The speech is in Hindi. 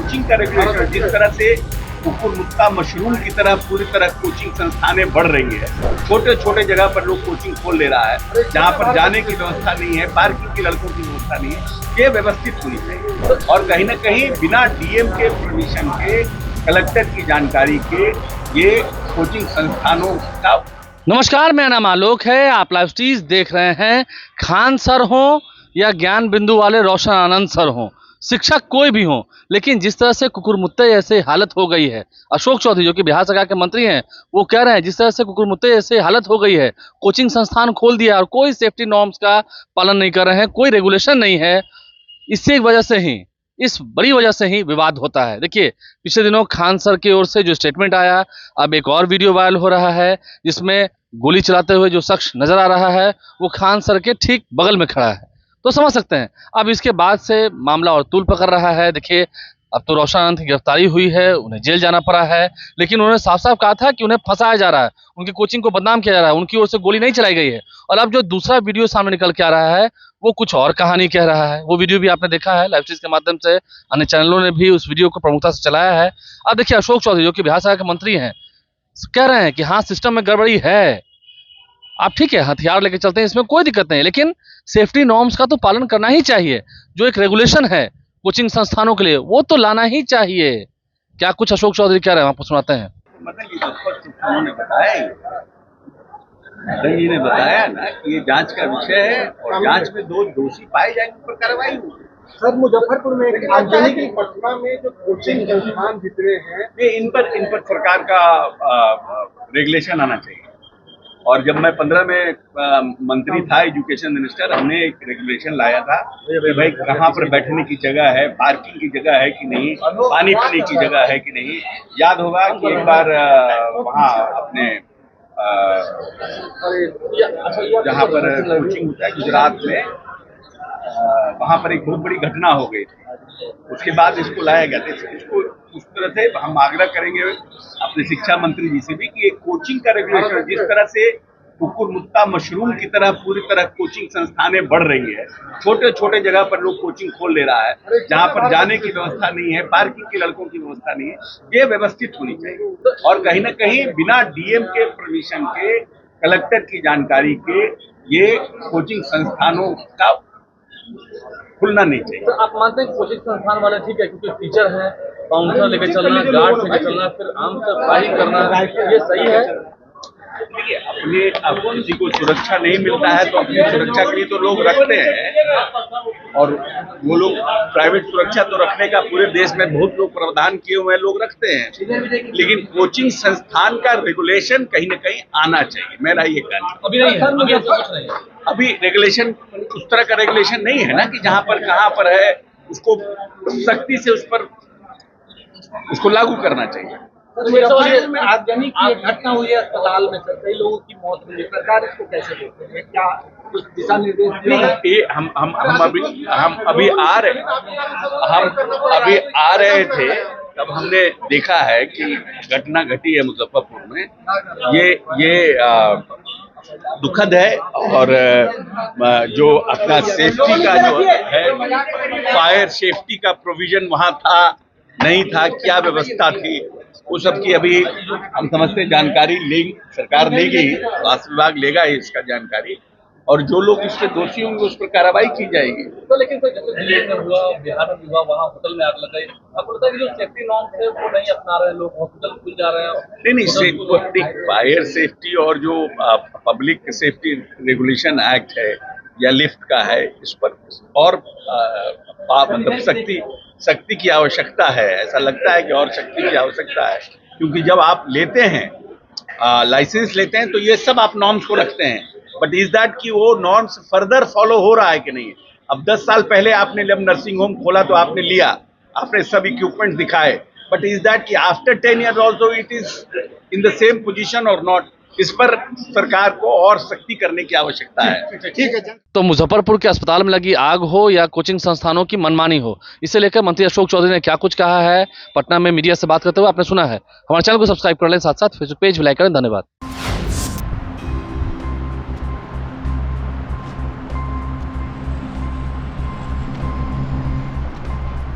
कोचिंग का रेगुलेशन, जिस तरह से कुकुर मुत्ता मशरूम की तरह पूरी तरह कोचिंग संस्थानें बढ़ रही है, छोटे छोटे जगह पर लोग कोचिंग खोल ले रहा है, जहाँ पर जाने की व्यवस्था नहीं है, पार्किंग की लड़कों की व्यवस्था नहीं है, ये व्यवस्थित होनी चाहिए। और कहीं ना कहीं बिना डीएम के परमिशन के, कलेक्टर की जानकारी के ये कोचिंग संस्थानों का। नमस्कार, मेरा नाम आलोक है। आप लाइव स्ट्रीज देख रहे हैं। खान सर हो या ज्ञान बिंदु वाले रोशन आनंद सर हो, शिक्षक कोई भी हो, लेकिन जिस तरह से कुकुरमुत्ते जैसे हालत हो गई है, अशोक चौधरी जो कि बिहार सरकार के मंत्री हैं, वो कह रहे हैं जिस तरह से कुकुरमुत्ते जैसे हालत हो गई है, कोचिंग संस्थान खोल दिया और कोई सेफ्टी नॉर्म्स का पालन नहीं कर रहे हैं, कोई रेगुलेशन नहीं है। इसी वजह से ही, इस बड़ी वजह से ही विवाद होता है। देखिए, पिछले दिनों खान सर की ओर से जो स्टेटमेंट आया, अब एक और वीडियो वायरल हो रहा है जिसमें गोली चलाते हुए जो शख्स नजर आ रहा है वो खान सर के ठीक बगल में खड़ा है, तो समझ सकते हैं। अब इसके बाद से मामला और तूल पकड़ रहा है। देखिए, अब तो रोशन आनंद की गिरफ्तारी हुई है, उन्हें जेल जाना पड़ा है, लेकिन उन्होंने साफ साफ कहा था कि उन्हें फंसाया जा रहा है, उनकी कोचिंग को बदनाम किया जा रहा है, उनकी ओर से गोली नहीं चलाई गई है। और अब जो दूसरा वीडियो सामने निकल के आ रहा है वो कुछ और कहानी कह रहा है। वो वीडियो भी आपने देखा है लाइव स्ट्रीम के माध्यम से, अन्य चैनलों ने भी उस वीडियो को प्रमुखता से चलाया है। अब देखिए, अशोक चौधरी जो कि बिहार सरकार के मंत्री हैं, कह रहे हैं कि हाँ, सिस्टम में गड़बड़ी है। आप ठीक है, हथियार लेके चलते हैं, इसमें कोई दिक्कत नहीं है, लेकिन सेफ्टी नॉर्म्स का तो पालन करना ही चाहिए। जो एक रेगुलेशन है कोचिंग संस्थानों के लिए, वो तो लाना ही चाहिए। क्या कुछ अशोक चौधरी कह रहे हैं, आपको सुनाते हैं। उन्होंने बताया, जी ने बताया ना कि ये जांच का विषय है और जांच में दो दोषी पाए जाएंगे, उन पर कार्रवाई होगी। सर, मुजफ्फरपुर में एक आगजनी की पटना में जो कोचिंग संस्थान जितने हैं, ये इन पर सरकार का रेगुलेशन आना चाहिए। और जब मैं 15 में मंत्री था, एजुकेशन मिनिस्टर, हमने एक रेगुलेशन लाया था कि भाई कहाँ पर बैठने की जगह है, पार्किंग की जगह है कि नहीं, पानी पीने की जगह है कि नहीं। याद होगा कि एक बार वहाँ अपने जहाँ पर कोचिंग होता है गुजरात में, वहाँ पर एक बहुत बड़ी घटना हो गई थी। उसके बाद इसको लाया गया था। इसको उस तरह से हम आग्रह करेंगे अपने शिक्षा मंत्री जी से भी कि एक कोचिंग का रेगुलेशन, जिस तरह से कुकुर मुत्ता मशरूम की तरह पूरी तरह कोचिंग संस्थानें बढ़ रही है, छोटे छोटे जगह पर लोग कोचिंग खोल ले रहा है, जहाँ पर जाने की व्यवस्था नहीं है, पार्किंग की लड़कों की व्यवस्था नहीं है, ये व्यवस्थित होनी चाहिए। और कहीं ना कहीं बिना डीएम के परमिशन के, कलेक्टर की जानकारी के ये कोचिंग संस्थानों का खुलना नहीं चाहिए। तो आप मानते हैं कोचिंग संस्थान वाले ठीक है, क्योंकि टीचर है, काउंटर लेके चलना, गार्ड लेके चलना, फिर आम से पढ़ाई करना, ये सही है? देखिए, अब किसी को सुरक्षा नहीं मिलता है तो अपनी सुरक्षा के लिए तो लोग रखते हैं, और वो लोग प्राइवेट सुरक्षा तो रखने का पूरे देश में बहुत लोग प्रावधान किए हुए हैं, लोग रखते हैं, लेकिन कोचिंग संस्थान का रेगुलेशन कहीं न कहीं आना चाहिए। मेरा ये कहना अभी नहीं है, अभी ऐसा कुछ नहीं है। अभी रेगुलेशन उस तरह का रेगुलेशन नहीं है ना कि जहाँ पर कहाँ पर है उसको सख्ती से उस पर उसको लागू करना चाहिए। में आगजनी की एक घटना हुई है अस्पताल में, सर, कई लोगों की मौत हुई है। सरकार इसको कैसे देखते हैं? क्या कुछ दिशा निर्देश दिए हैं? ये हम अभी आ रहे थे, तब हमने देखा है कि घटना घटी है मुजफ्फरपुर में। ये दुखद है, और जो अपना सेफ्टी का जो है, फायर सेफ्टी का प्रोविजन वहाँ था नहीं था, क्या व्यवस्था थी, वो सब की अभी हम समझते जानकारी लेगी, सरकार लेगी, स्वास्थ्य विभाग लेगा इसका जानकारी, और जो लोग इसके दोषी होंगे उस पर कार्रवाई की जाएगी। तो लेकिन कोई जैसे दिल्ली में हुआ, बिहार में हुआ, वहाँ होटल में आग लगाई, आपको लगता है कि जो सेफ्टी नॉर्म्स है वो नहीं अपना रहे लोग, हॉस्पिटल खुल जा रहे हैं? नहीं, फायर सेफ्टी और जो पब्लिक सेफ्टी रेगुलेशन एक्ट है या लिफ्ट का है, इस पर और मतलब सख्ती की आवश्यकता है। ऐसा लगता है कि और सख्ती की आवश्यकता है, क्योंकि जब आप लेते हैं लाइसेंस लेते हैं तो ये सब आप नॉर्म्स को रखते हैं, बट इज दैट कि वो नॉर्म्स फर्दर फॉलो हो रहा है कि नहीं। अब 10 साल पहले आपने जब नर्सिंग होम खोला तो आपने लिया, आपने सब इक्विपमेंट दिखाए, बट इज दैट कि after 10 years also it is in the same position और नॉट। इस पर सरकार को और सख्ती करने की आवश्यकता है। ठीक है। तो मुजफ्फरपुर के अस्पताल में लगी आग हो या कोचिंग संस्थानों की मनमानी हो, इसे लेकर मंत्री अशोक चौधरी ने क्या कुछ कहा है, पटना में मीडिया से बात करते हुए आपने सुना है। हमारे चैनल को सब्सक्राइब कर लें, साथ साथ फेसबुक पेज भी लाइक करें। धन्यवाद।